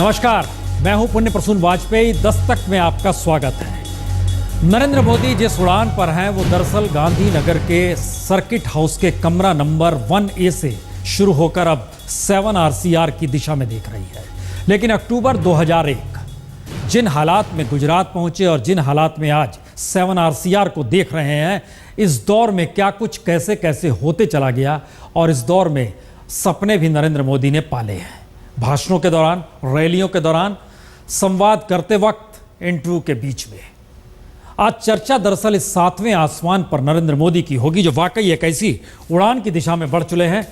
नमस्कार, मैं हूं पुण्य प्रसून वाजपेयी। दस्तक में आपका स्वागत है। नरेंद्र मोदी जिस उड़ान पर हैं वो दरअसल गांधीनगर के सर्किट हाउस के कमरा नंबर 1A से शुरू होकर अब 7RCR की दिशा में देख रही है। लेकिन अक्टूबर 2001 जिन हालात में गुजरात पहुंचे और जिन हालात में आज 7RCR को देख रहे हैं, इस दौर में क्या कुछ कैसे कैसे होते चला गया और इस दौर में सपने भी नरेंद्र मोदी ने पाले हैं। भाषणों के दौरान, रैलियों के दौरान, संवाद करते वक्त, इंटरव्यू के बीच में। आज चर्चा दरअसल इस 7वें आसमान पर नरेंद्र मोदी की होगी, जो वाकई एक ऐसी उड़ान की दिशा में बढ़ चले हैं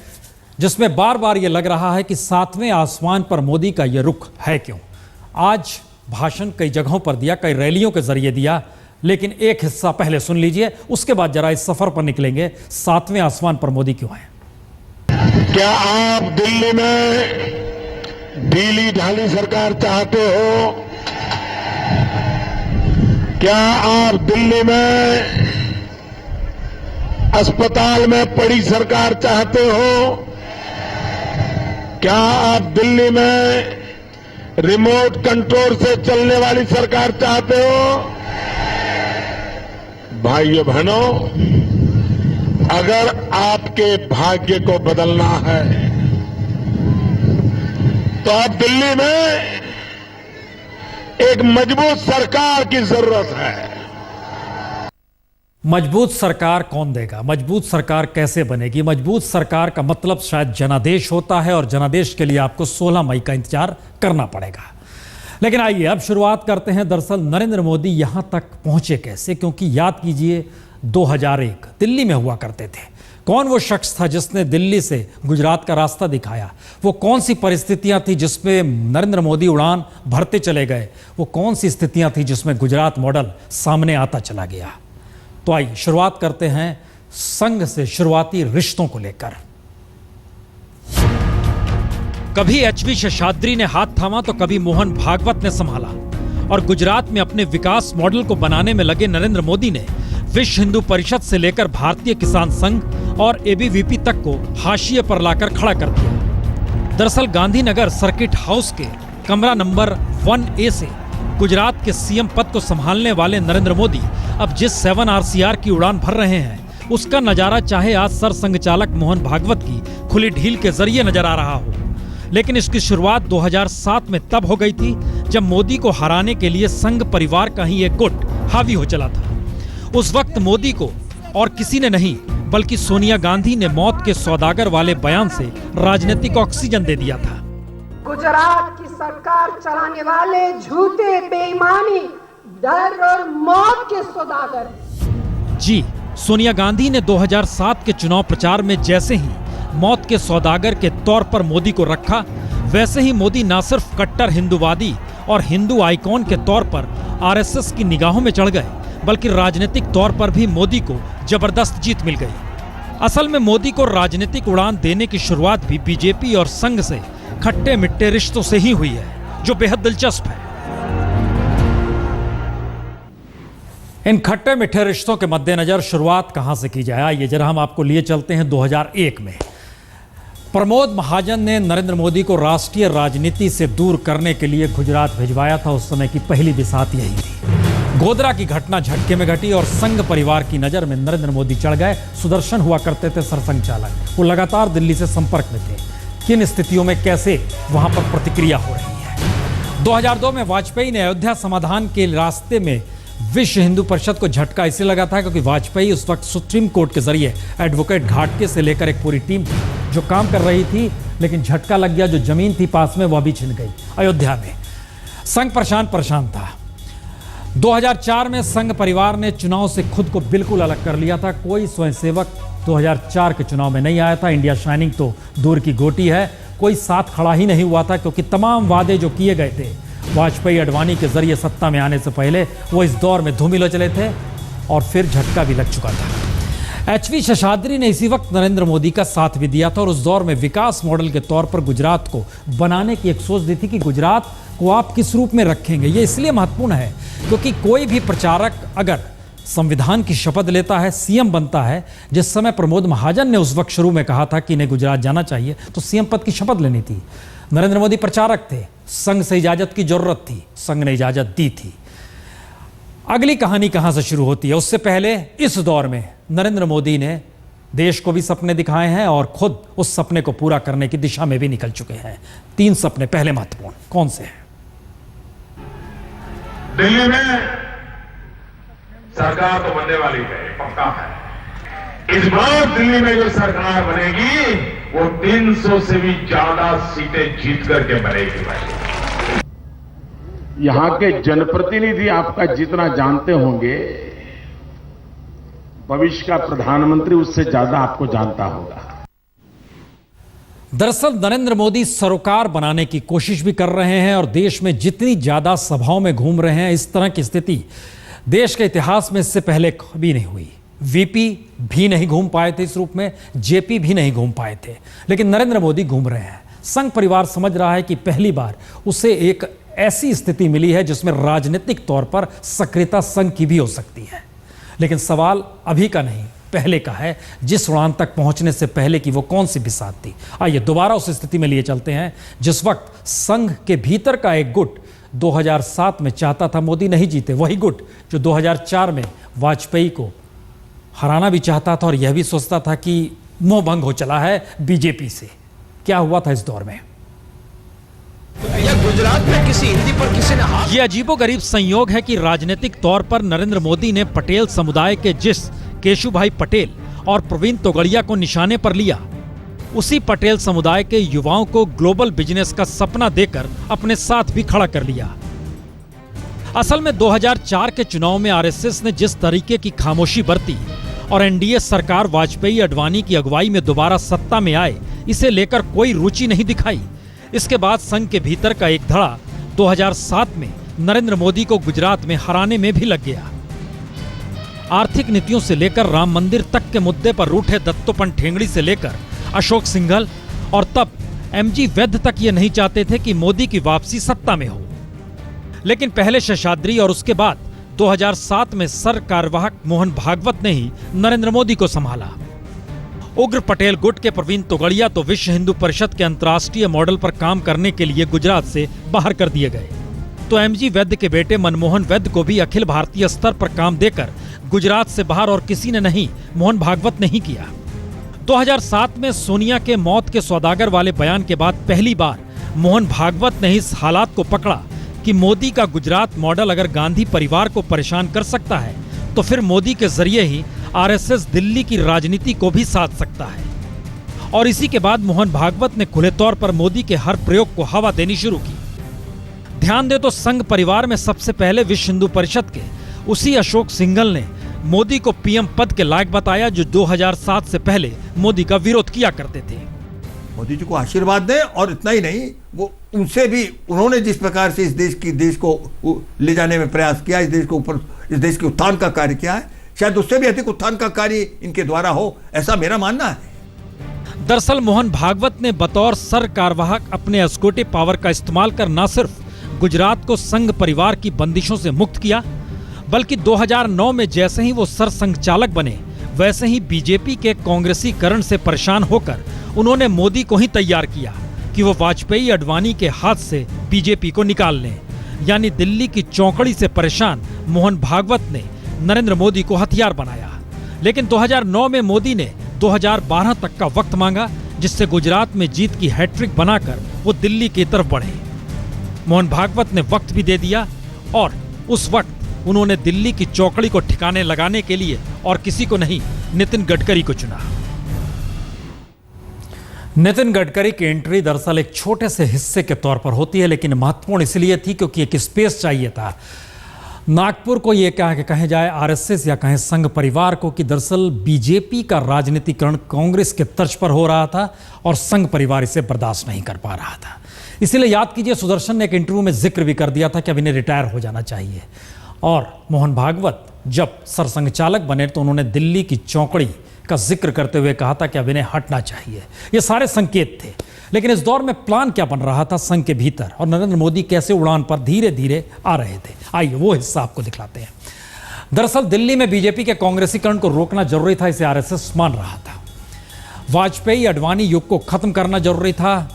जिसमें बार बार यह लग रहा है कि 7वें आसमान पर मोदी का यह रुख है क्यों। आज भाषण कई जगहों पर दिया, कई रैलियों के जरिए दिया, लेकिन एक हिस्सा पहले सुन लीजिए, उसके बाद जरा इस सफर पर निकलेंगे। 7वें आसमान पर मोदी क्यों है? क्या आप दिल्ली में ढीली ढाली सरकार चाहते हो? क्या आप दिल्ली में अस्पताल में पड़ी सरकार चाहते हो? क्या आप दिल्ली में रिमोट कंट्रोल से चलने वाली सरकार चाहते हो? भाइयों बहनों, अगर आपके भाग्य को बदलना है तो अब दिल्ली में एक मजबूत सरकार की जरूरत है। मजबूत सरकार कौन देगा? मजबूत सरकार कैसे बनेगी? मजबूत सरकार का मतलब शायद जनादेश होता है और जनादेश के लिए आपको 16 मई का इंतजार करना पड़ेगा। लेकिन आइए अब शुरुआत करते हैं। दरअसल नरेंद्र मोदी यहां तक पहुंचे कैसे? क्योंकि याद कीजिए 2001 दिल्ली में हुआ करते थे। कौन वो शख्स था जिसने दिल्ली से गुजरात का रास्ता दिखाया? वो कौन सी परिस्थितियां थी जिसमें नरेंद्र मोदी उड़ान भरते चले गए? वो कौन सी स्थितियां थी जिसमें गुजरात मॉडल सामने आता चला गया? तो आइए शुरुआत करते हैं संघ से, शुरुआती रिश्तों को लेकर। कभी HV शेषाद्री ने हाथ थामा तो कभी मोहन भागवत ने संभाला और गुजरात में अपने विकास मॉडल को बनाने में लगे नरेंद्र मोदी ने विश्व हिंदू परिषद से लेकर भारतीय किसान संघ और ABVP तक को हाशिए पर लाकर खड़ा कर दिया। दरअसल गांधीनगर सर्किट हाउस के कमरा नंबर 1A से गुजरात के CM पद को संभालने वाले नरेंद्र मोदी अब जिस 7RCR की उड़ान भर रहे हैं, उसका नजारा चाहे आज सरसंघ चालक मोहन भागवत की खुली ढील के जरिए नजर आ रहा हो, लेकिन इसकी शुरुआत 2007 में तब हो गई थी जब मोदी को हराने के लिए संघ परिवार का ही एक गुट हावी हो चला था। उस वक्त मोदी को और किसी ने नहीं बल्कि सोनिया गांधी ने मौत के सौदागर वाले बयान से राजनीतिक ऑक्सीजन दे दिया था। गुजरात की सरकार चलाने वाले झूठे, बेईमानी, डर और मौत के सौदागर। जी, सोनिया गांधी ने 2007 के चुनाव प्रचार में जैसे ही मौत के सौदागर के तौर पर मोदी को रखा, वैसे ही मोदी न सिर्फ कट्टर हिंदूवादी और हिंदू आइकॉन के तौर पर RSS की निगाहों में चढ़ गए, बल्कि राजनीतिक तौर पर भी मोदी को जबरदस्त जीत मिल गई। असल में मोदी को राजनीतिक उड़ान देने की शुरुआत भी बीजेपी और संघ से खट्टे मिट्टे रिश्तों से ही हुई है, जो बेहद दिलचस्प है। इन खट्टे मिट्टे रिश्तों के मद्देनजर शुरुआत कहां से की जाए? आइए जरा हम आपको लिए चलते हैं 2001 में। प्रमोद महाजन ने नरेंद्र मोदी को राष्ट्रीय राजनीति से दूर करने के लिए गुजरात भिजवाया था। उस समय की पहली बिसात यही थी। गोधरा की घटना झटके में घटी और संघ परिवार की नजर में नरेंद्र मोदी चढ़ गए। सुदर्शन हुआ करते थे सरसंघ चालक, वो लगातार दिल्ली से संपर्क में थे। किन स्थितियों में कैसे वहां पर प्रतिक्रिया हो रही है? 2002 में वाजपेयी ने अयोध्या समाधान के रास्ते में विश्व हिंदू परिषद को झटका इसलिए लगा था क्योंकि वाजपेयी उस वक्त सुप्रीम कोर्ट के जरिए एडवोकेट घाटके से लेकर एक पूरी टीम जो काम कर रही थी, लेकिन झटका लग गया। जो जमीन थी पास में वह भी छिन गई अयोध्या में। संघ परेशान था। 2004 में संघ परिवार ने चुनाव से खुद को बिल्कुल अलग कर लिया था। कोई स्वयंसेवक 2004 के चुनाव में नहीं आया था। इंडिया शाइनिंग तो दूर की गोटी है, कोई साथ खड़ा ही नहीं हुआ था, क्योंकि तमाम वादे जो किए गए थे वाजपेयी अडवाणी के जरिए सत्ता में आने से पहले, वो इस दौर में धूमिल चले थे और फिर झटका भी लग चुका था। HV शेषाद्री ने इसी वक्त नरेंद्र मोदी का साथ भी दिया था और उस दौर में विकास मॉडल के तौर पर गुजरात को बनाने की एक सोच दी थी कि गुजरात को आप किस रूप में रखेंगे। ये इसलिए महत्वपूर्ण है क्योंकि कोई भी प्रचारक अगर संविधान की शपथ लेता है, सीएम बनता है। जिस समय प्रमोद महाजन ने उस वक्त शुरू में कहा था कि इन्हें गुजरात जाना चाहिए, तो सीएम पद की शपथ लेनी थी। नरेंद्र मोदी प्रचारक थे, संघ से इजाजत की जरूरत थी, संघ ने इजाजत दी थी। अगली कहानी कहां से शुरू होती है? उससे पहले इस दौर में नरेंद्र मोदी ने देश को भी सपने दिखाए हैं और खुद उस सपने को पूरा करने की दिशा में भी निकल चुके हैं। 3 सपने पहले महत्वपूर्ण कौन से हैं? दिल्ली में सरकार तो बनने वाली है, पक्का है। इस बार दिल्ली में जो सरकार बनेगी वो 300 से भी ज्यादा सीटें जीत करके बनेगी भाई। यहां के जनप्रतिनिधि आपका जितना जानते होंगे, भविष्य का प्रधानमंत्री उससे ज्यादा आपको जानता होगा। दरअसल नरेंद्र मोदी सरोकार बनाने की कोशिश भी कर रहे हैं और देश में जितनी ज्यादा सभाओं में घूम रहे हैं, इस तरह की स्थिति देश के इतिहास में इससे पहले कभी नहीं हुई। वीपी भी नहीं घूम पाए थे इस रूप में, जेपी भी नहीं घूम पाए थे, लेकिन नरेंद्र मोदी घूम रहे हैं। संघ परिवार समझ रहा है कि पहली बार उसे एक ऐसी स्थिति मिली है जिसमें राजनीतिक तौर पर सक्रियता संघ की भी हो सकती है। लेकिन सवाल अभी का नहीं, पहले का है, जिस उड़ान तक पहुंचने से पहले की वो कौन सी बिसात थी। आइए दोबारा उस स्थिति में लिए चलते हैं जिस वक्त संघ के भीतर का एक गुट 2007 में चाहता था मोदी नहीं जीते, वही गुट जो 2004 में वाजपेयी को हराना भी चाहता था और यह भी सोचता था कि मोह भंग हो चला है बीजेपी से। क्या हुआ था इस दौर में? गुजरात में किसी हिंदी पर किसी ने हाथ। यह अजीबोगरीब संयोग है कि राजनीतिक तौर पर नरेंद्र मोदी ने पटेल समुदाय के जिस केशुभाई पटेल और प्रवीण तोगड़िया को निशाने पर लिया, उसी पटेल समुदाय के युवाओं को ग्लोबल बिजनेस का सपना देकर अपने साथ भी खड़ा कर लिया। असल में 2004 के चुनाव में आरएसएस ने जिस तरीके की खामोशी बरती और एनडीए सरकार वाजपेयी अडवाणी की अगुवाई में दोबारा सत्ता में आए, इसे लेकर कोई रुचि नहीं दिखाई। इसके बाद संघ के भीतर का एक धड़ा 2007 में नरेंद्र मोदी को गुजरात में हराने में भी लग गया। आर्थिक नीतियों से लेकर राम मंदिर तक के मुद्दे पर रूठे दत्तोपंत ठेंगड़ी से लेकर अशोक सिंघल और तब एमजी वैद्य तक ये नहीं चाहते थे कि मोदी की वापसी सत्ता में हो। लेकिन पहले शेषाद्री और उसके बाद 2007 में सर कार्यवाहक मोहन भागवत ने ही नरेंद्र मोदी को संभाला। उग्र पटेल गुट के प्रवीण तोगड़िया तो विश्व हिंदू परिषद के अंतर्राष्ट्रीय मॉडल पर काम करने के लिए गुजरात से बाहर कर दिए गए, तो एमजी वैद्य के बेटे मनमोहन वैद्य को भी अखिल भारतीय स्तर पर काम देकर गुजरात से बाहर और किसी ने नहीं, मोहन भागवत ने ही किया। 2007 में सोनिया के मौत के सौदागर वाले बयान के बाद पहली बार मोहन भागवत ने इस हालात को पकड़ा कि मोदी का गुजरात मॉडल अगर गांधी परिवार को परेशान कर सकता है, तो फिर मोदी के जरिए ही आरएसएस दिल्ली की राजनीति को भी साध सकता है। और इसी के बाद मोहन भागवत ने खुले तौर पर मोदी के हर प्रयोग को हवा देनी शुरू की। ध्यान दे तो संघ परिवार में सबसे पहले विश्व हिंदू परिषद के उसी अशोक सिंघल ने मोदी को पीएम पद के लायक बताया, जो 2007 से पहले मोदी का विरोध किया करते थे। मोदी जी को आशीर्वाद दें, और इतना ही नहीं, वो उनसे भी उन्होंने जिस प्रकार से इस देश को ले जाने में प्रयास किया, इस देश के उत्थान का कार्य किया है, शायद उससे भी अधिक उत्थान का कार्य इनके द्वारा हो, ऐसा मेरा मानना है। दरअसल मोहन भागवत ने बतौर सर कार्यवाहक अपने एस्कोटिव पावर का इस्तेमाल कर न सिर्फ गुजरात को संघ परिवार की बंदिशों से मुक्त किया, बल्कि 2009 में जैसे ही वो सर संघ चालक बने, वैसे ही बीजेपी के कांग्रेसीकरण से परेशान होकर उन्होंने मोदी को ही तैयार किया कि वो वाजपेयी अडवाणी के हाथ से बीजेपी को निकाल लें। यानी दिल्ली की चौकड़ी से परेशान मोहन भागवत ने नरेंद्र मोदी को हथियार बनाया। लेकिन 2009 में मोदी ने 2012 तक का वक्त मांगा, जिससे गुजरात में जीत की हैट्रिक बनाकर वो दिल्ली की तरफ बढ़े। मोहन भागवत ने वक्त भी दे दिया और उस वक्त उन्होंने दिल्ली की चौकड़ी को ठिकाने लगाने के लिए और किसी को नहीं, नितिन गडकरी को चुना। नितिन गडकरी की एंट्री दरअसल एक छोटे से हिस्से के तौर पर होती है, लेकिन महत्वपूर्ण इसलिए थी क्योंकि एक स्पेस चाहिए था। नागपुर को ये क्या कहे जाए, आरएसएस या कहें संघ परिवार को, कि दरअसल बीजेपी का राजनीतिकरण कांग्रेस के तर्ज पर हो रहा था और संघ परिवार इसे बर्दाश्त नहीं कर पा रहा था। इसीलिए याद कीजिए, सुदर्शन ने एक इंटरव्यू में जिक्र भी कर दिया था कि अब इन्हें रिटायर हो जाना चाहिए। और मोहन भागवत जब सरसंघ चालक बने तो उन्होंने दिल्ली की चौकड़ी का जिक्र करते हुए कहा था कि अब इन्हें हटना चाहिए। ये सारे संकेत थे। लेकिन इस दौर में प्लान क्या बन रहा था संघ के भीतर, और नरेंद्र मोदी कैसे उड़ान पर धीरे धीरे आ रहे थे, आइए वो हिस्सा आपको दिखलाते हैं। दरअसल दिल्ली में बीजेपी के कांग्रेसीकरण को रोकना जरूरी था, इसे आरएसएस मान रहा था। वाजपेयी अडवाणी युग को खत्म करना जरूरी था।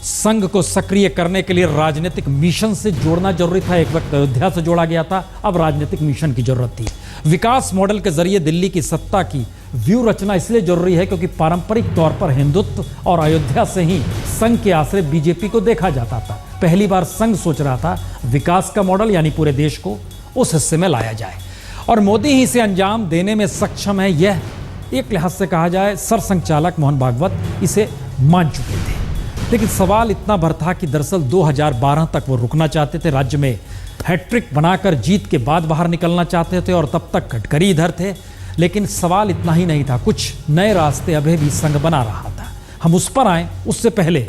संघ को सक्रिय करने के लिए राजनीतिक मिशन से जोड़ना जरूरी था। एक वक्त अयोध्या से जोड़ा गया था, अब राजनीतिक मिशन की जरूरत थी। विकास मॉडल के जरिए दिल्ली की सत्ता की व्यू रचना इसलिए जरूरी है क्योंकि पारंपरिक तौर पर हिंदुत्व और अयोध्या से ही संघ के आश्रय बीजेपी को देखा जाता था। पहली बार संघ सोच रहा था विकास का मॉडल यानी पूरे देश को उस हिस्से में लाया जाए, और मोदी ही इसे अंजाम देने में सक्षम है। यह एक लिहाज से कहा जाए सरसंघचालक मोहन भागवत इसे मान चुके थे। लेकिन सवाल इतना भर था कि दरअसल 2012 तक वो रुकना चाहते थे, राज्य में हैट्रिक बनाकर जीत के बाद बाहर निकलना चाहते थे, और तब तक गडकरी इधर थे। लेकिन सवाल इतना ही नहीं था, कुछ नए रास्ते अभी भी संघ बना रहा था। हम उस पर आए उससे पहले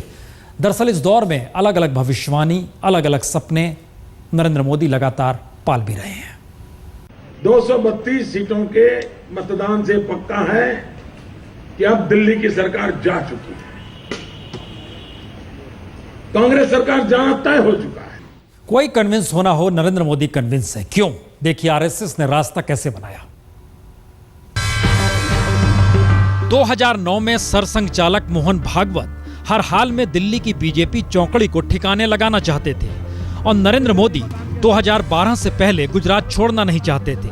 दरअसल इस दौर में अलग अलग भविष्यवाणी, अलग अलग सपने नरेंद्र मोदी लगातार पाल भी रहे हैं। 232 सीटों के मतदान से पक्का है कि अब दिल्ली की सरकार जा चुकी है। कांग्रेस सरकार जाना तय हो चुका है। कोई कन्विंस होना हो, नरेंद्र मोदी कन्विंस है। क्यों? देखिए आरएसएस ने रास्ता कैसे बनाया। 2009 में सरसंघचालक मोहन भागवत हर हाल में दिल्ली की बीजेपी चौकड़ी को ठिकाने लगाना चाहते थे, और नरेंद्र मोदी 2012 से पहले गुजरात छोड़ना नहीं चाहते थे।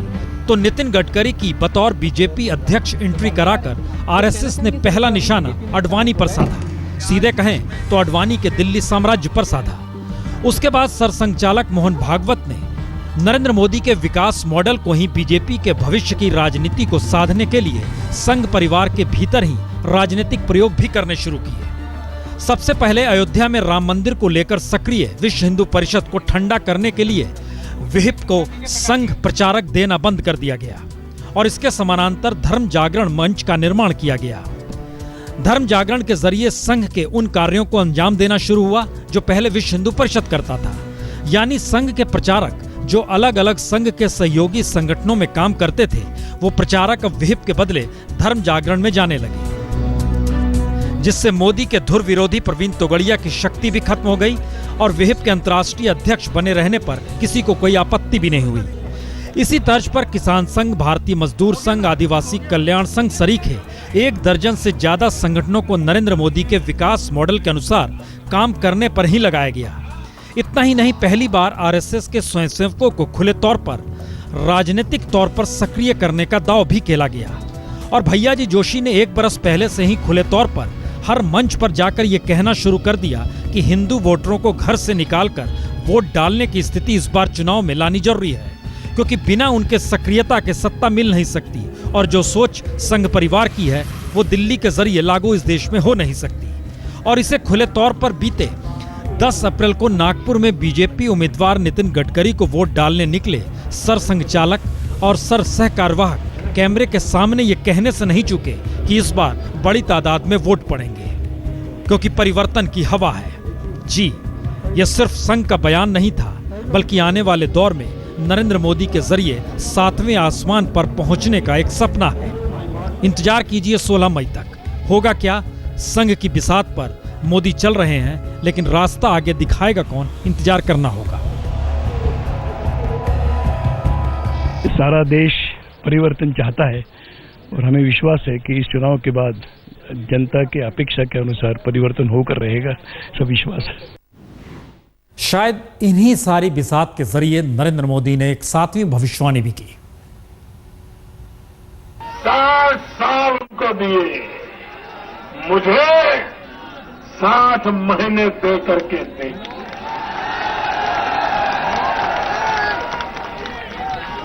तो नितिन गडकरी की बतौर बीजेपी अध्यक्ष एंट्री कराकर आरएसएस ने पहला निशाना अडवाणी पर साधा। सीधे कहें तो अडवाणी के दिल्ली साम्राज्य पर साधा। उसके बाद सरसंघचालक मोहन भागवत ने नरेंद्र मोदी के विकास मॉडल को ही बीजेपी के भविष्य की राजनीति को साधने के लिए संघ परिवार के भीतर ही राजनीतिक प्रयोग भी करने शुरू किए। सबसे पहले अयोध्या में राम मंदिर को लेकर सक्रिय विश्व हिंदू परिषद को ठंडा करने के लिए विहिप को संघ प्रचारक देना बंद कर दिया गया, और इसके समानांतर धर्म जागरण मंच का निर्माण किया गया। धर्म जागरण के जरिए संघ के उन कार्यों को अंजाम देना शुरू हुआ जो पहले विश्व हिंदू परिषद करता था, यानी संघ के प्रचारक जो अलग अलग संघ के सहयोगी संगठनों में काम करते थे, वो प्रचारक अब विहिप के बदले धर्म जागरण में जाने लगे, जिससे मोदी के धुर विरोधी प्रवीण तोगड़िया की शक्ति भी खत्म हो गई, और विहिप के अंतर्राष्ट्रीय अध्यक्ष बने रहने पर किसी को कोई आपत्ति भी नहीं हुई। इसी तर्ज पर किसान संघ, भारतीय मजदूर संघ, आदिवासी कल्याण संघ सरीखे 1 दर्जन से ज्यादा संगठनों को नरेंद्र मोदी के विकास मॉडल के अनुसार काम करने पर ही लगाया गया। इतना ही नहीं, पहली बार आरएसएस के स्वयंसेवकों को खुले तौर पर राजनीतिक तौर पर सक्रिय करने का दांव भी खेला गया, और भैया जी जोशी ने 1 बरस पहले से ही खुले तौर पर हर मंच पर जाकर यह कहना शुरू कर दिया कि हिंदू वोटरों को घर से निकालकर वोट डालने की स्थिति इस बार चुनाव में लानी जरूरी है, क्योंकि बिना उनके सक्रियता के सत्ता मिल नहीं सकती, और जो सोच संघ परिवार की है वो दिल्ली के जरिए लागू इस देश में हो नहीं सकती। और इसे खुले तौर पर बीते 10 अप्रैल को नागपुर में बीजेपी उम्मीदवार नितिन गडकरी को वोट डालने निकले सरसंघचालक और सर सह कार्यवाहक कैमरे के सामने ये कहने से नहीं चूके कि इस बार बड़ी तादाद में वोट पड़ेंगे, क्योंकि परिवर्तन की हवा है। जी, यह सिर्फ संघ का बयान नहीं था, बल्कि आने वाले दौर में नरेंद्र मोदी के जरिए 7वें आसमान पर पहुंचने का एक सपना है। इंतजार कीजिए 16 मई तक। होगा क्या? संघ की बिसात पर मोदी चल रहे हैं, लेकिन रास्ता आगे दिखाएगा कौन, इंतजार करना होगा। सारा देश परिवर्तन चाहता है, और हमें विश्वास है कि इस चुनाव के बाद जनता की अपेक्षा के अनुसार परिवर्तन होकर रहेगा, सब विश्वास है। शायद इन्हीं सारी बिसात के जरिए नरेंद्र मोदी ने एक 7वीं भविष्यवाणी भी की। 60 साल को दिए, मुझे 60 महीने दे करके देखिए।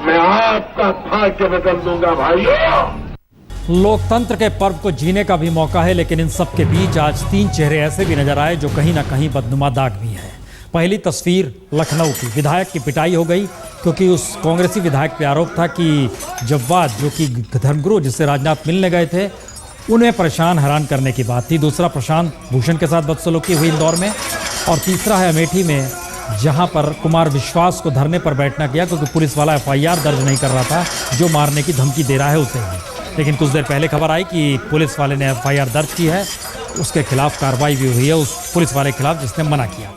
मैं आपका भाग्य बदल दूंगा भाइयों। लोकतंत्र के पर्व को जीने का भी मौका है, लेकिन इन सब के बीच आज 3 चेहरे ऐसे भी नजर आए जो कहीं ना कहीं बदनुमा दाग भी हैं। पहली तस्वीर लखनऊ की, विधायक की पिटाई हो गई क्योंकि उस कांग्रेसी विधायक पे आरोप था कि जव्वाद, जो कि धर्मगुरु जिससे राजनाथ मिलने गए थे, उन्हें परेशान हैरान करने की बात थी। दूसरा, प्रशांत भूषण के साथ बदसलूकी हुई इंदौर में, और तीसरा है अमेठी में, जहां पर कुमार विश्वास को धरने पर बैठना किया क्योंकि पुलिस वाला FIR दर्ज नहीं कर रहा था, जो मारने की धमकी दे रहा है उसे ही। लेकिन कुछ देर पहले खबर आई कि पुलिस वाले ने FIR दर्ज की है, उसके खिलाफ कार्रवाई भी हुई है उस पुलिस वाले के खिलाफ जिसने मना किया।